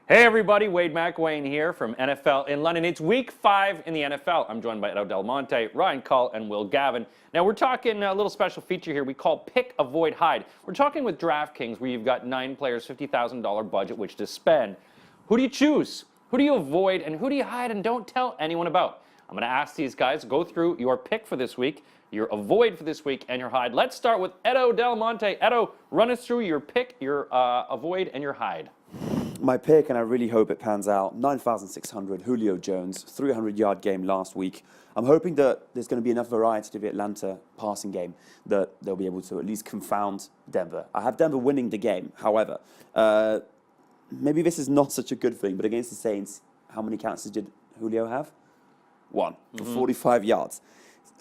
Hey everybody, Wade McWayne here from NFL in London. It's week 5 in the NFL. I'm joined by Edo Del Monte, Ryan Cull, and Will Gavin. Now we're talking a little special feature here we call Pick, Avoid, Hide. We're talking with DraftKings where you've got 9 players, $50,000 budget which to spend. Who do you choose? Who do you avoid? And who do you hide and don't tell anyone about? I'm going to ask these guys to go through your pick for this week, your avoid for this week, and your hide. Let's start with Edo Del Monte. Edo, run us through your pick, your avoid, and your hide. My pick, and I really hope it pans out, 9,600, Julio Jones, 300-yard game last week. I'm hoping that there's going to be enough variety to the Atlanta passing game that they'll be able to at least confound Denver. I have Denver winning the game, however. Maybe this is not such a good thing, but against the Saints, how many catches did Julio have? 1 for 45 yards.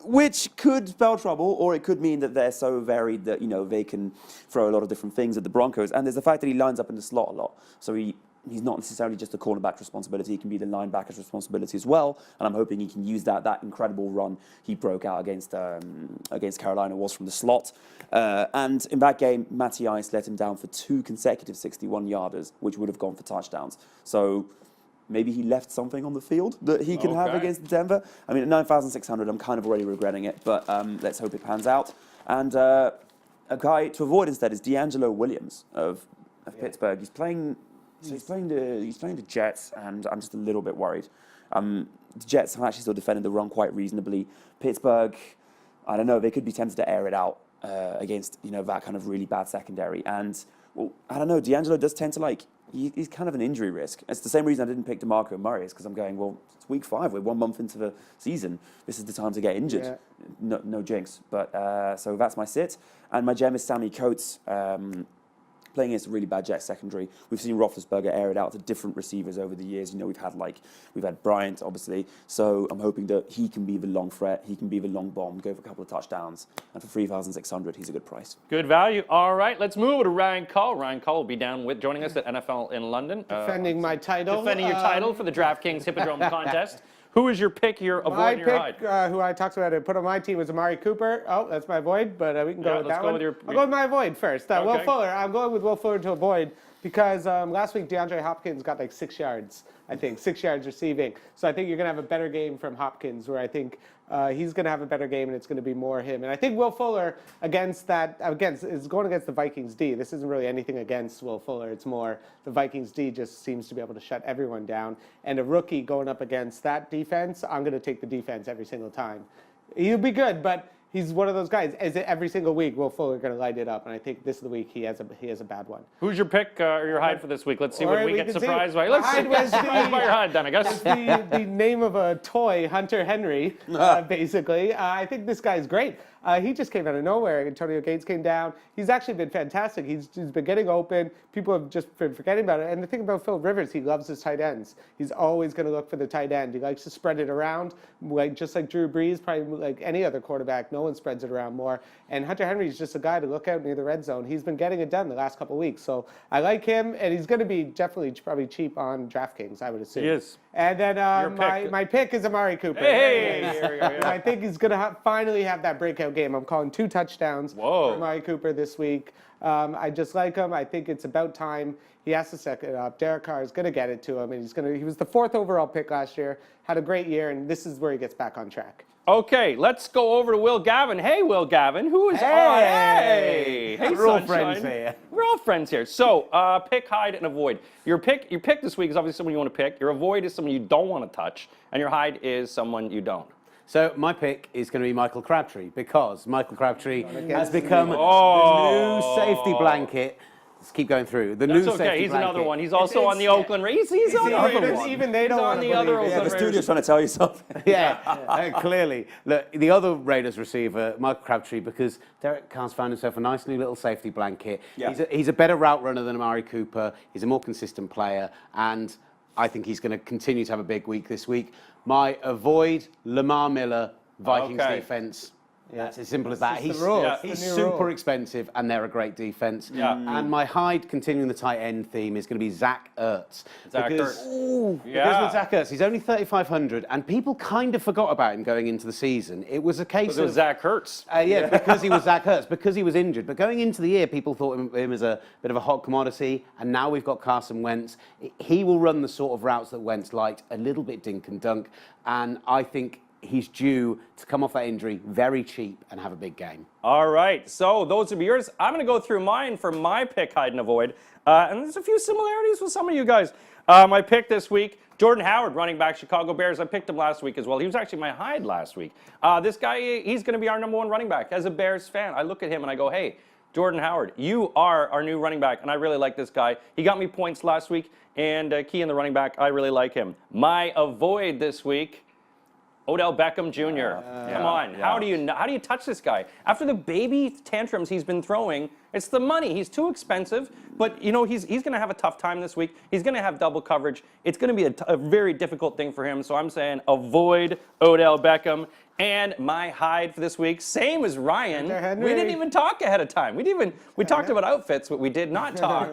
Which could spell trouble, or it could mean that they're so varied that, they can throw a lot of different things at the Broncos. And there's the fact that he lines up in the slot a lot. So he's not necessarily just a cornerback's responsibility. He can be the linebacker's responsibility as well. And I'm hoping he can use that incredible run he broke out against Carolina was from the slot. And in that game, Matty Ice let him down for 2 consecutive 61-yarders, which would have gone for touchdowns. So maybe he left something on the field that he can have against Denver. I mean, at 9,600, I'm kind of already regretting it, but let's hope it pans out. And a guy to avoid instead is D'Angelo Williams of Pittsburgh. He's playing the Jets, and I'm just a little bit worried. The Jets have actually still defended the run quite reasonably. Pittsburgh, I don't know, they could be tempted to air it out against that kind of really bad secondary. And well, I don't know, D'Angelo does tend to he's kind of an injury risk. It's the same reason I didn't pick DeMarco Murray, is because I'm going, well, it's week 5. We're 1 month into the season. This is the time to get injured. Yeah. No jinx. But so that's my sit. And my gem is Sammy Coates, playing against a really bad Jets secondary. We've seen Roethlisberger air it out to different receivers over the years. We've had Bryant, obviously. So I'm hoping that he can be the long threat. He can be the long bomb, go for a couple of touchdowns. And for 3,600, he's a good price. Good value. All right, let's move to Ryan Cull. Ryan Cull will be joining us at NFL in London. Defending my title. Defending your title for the DraftKings Hippodrome contest. Who is your pick, your avoid, your hide? My pick, who I talked about and put on my team, was Amari Cooper. Oh, that's my avoid, but we can go with that one. I'll go with my avoid first. Okay. Will Fuller. I'm going with Will Fuller to avoid because last week DeAndre Hopkins got 6 yards, I think, 6 yards receiving. So I think you're going to have a better game from Hopkins, where I think he's going to have a better game and it's going to be more him. And I think Will Fuller is going against the Vikings D. This isn't really anything against Will Fuller. It's more the Vikings D just seems to be able to shut everyone down. And a rookie going up against that defense, I'm going to take the defense every single time. He'll be good, but he's one of those guys. Every single week, Will Fuller going to light it up, and I think this is the week he has a bad one. Who's your pick or your hide for this week? Let's see what we get surprised by. Let's see surprised by your hide, then I guess. The name of a toy, Hunter Henry, basically. I think this guy's great. He just came out of nowhere. Antonio Gates came down. He's actually been fantastic. He's been getting open. People have just been forgetting about it. And the thing about Phil Rivers, he loves his tight ends. He's always going to look for the tight end. He likes to spread it around, just like Drew Brees, probably like any other quarterback. No one spreads it around more. And Hunter Henry is just a guy to look out near the red zone. He's been getting it done the last couple of weeks. So I like him, and he's going to be probably cheap on DraftKings, I would assume. He is. And then my pick is Amari Cooper. Hey, here we go. Yeah. I think he's going to finally have that breakout game. I'm calling 2 touchdowns for Amari Cooper this week. I just like him. I think it's about time he has to set it up. Derek Carr is going to get it to him, and he was the 4th overall pick last year, had a great year, and this is where he gets back on track. Okay, let's go over to Will Gavin. Hey, Will Gavin, who is on? Hey, we're all friends here. We're all friends here. So, pick, hide, and avoid. Your pick this week is obviously someone you want to pick. Your avoid is someone you don't want to touch, and your hide is someone you don't. So my pick is going to be Michael Crabtree, because Michael Crabtree has become the new safety blanket. Let's keep going through. That's okay. He's another one. He's also on the Oakland Raiders. He's on the other one. Even they don't want to other believe it. Yeah, the studio's trying to tell you something. Clearly. Look, the other Raiders receiver, Michael Crabtree, because Derek Carr's found himself a nice new little safety blanket. Yeah. He's a better route runner than Amari Cooper. He's a more consistent player, and I think he's going to continue to have a big week this week. My avoid, Lamar Miller, Vikings defense. That's as simple as that. just the He's, rules. Yeah. he's The new super rule. expensive, and they're a great defense. Yeah. And my hide, continuing the tight end theme, is going to be Zach Ertz. Zach because, Ertz. Because Yeah. with Zach Ertz, he's only 3,500, and people kind of forgot about him going into the season. It was a case It was of Zach Ertz. yeah, because he was Zach Ertz, because he was injured. But going into the year, people thought him as a bit of a hot commodity, and now we've got Carson Wentz. He will run the sort of routes that Wentz liked, a little bit dink and dunk, and I think he's due to come off that injury very cheap and have a big game. All right, so those are yours. I'm going to go through mine for my pick, hide and avoid. And there's a few similarities with some of you guys. My pick this week, Jordan Howard, running back, Chicago Bears. I picked him last week as well. He was actually my hide last week. This guy, he's going to be our #1 running back. As a Bears fan, I look at him and I go, hey, Jordan Howard, you are our new running back, and I really like this guy. He got me points last week, and key in the running back, I really like him. My avoid this week, Odell Beckham Jr. Come on, how do you touch this guy? After the baby tantrums he's been throwing, it's the money. He's too expensive, but you know he's going to have a tough time this week. He's going to have double coverage. It's going to be a very difficult thing for him. So I'm saying avoid Odell Beckham. And my hide for this week, same as Ryan. Hunter Henry. We didn't even talk ahead of time. We talked about outfits, but we did not talk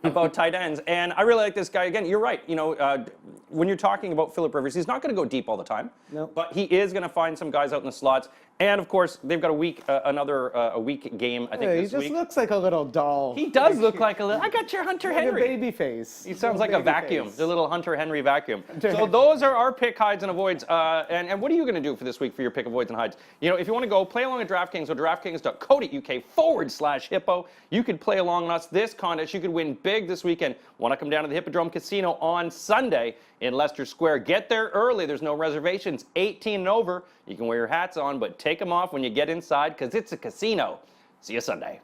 about tight ends. And I really like this guy. Again, you're right. You know, when you're talking about Phillip Rivers, he's not going to go deep all the time. Nope. But he is going to find some guys out in the slots. And of course, they've got a week game. I think He this just week. looks like a little doll. He does look like a little. I got your Hunter like a Henry. baby face. He sounds like a Baby vacuum, face. the little Hunter Henry vacuum. So those are our pick hides and avoids. And what are you going to do for this week for your pick avoids and hides? You know, if you want to go play along at DraftKings, go to DraftKings.co.uk/Hippo. You could play along with us this contest. You could win big this weekend. Want to come down to the Hippodrome Casino on Sunday in Leicester Square? Get there early. There's no reservations. 18 and over. You can wear your hats on, but take them off when you get inside because it's a casino. See you Sunday.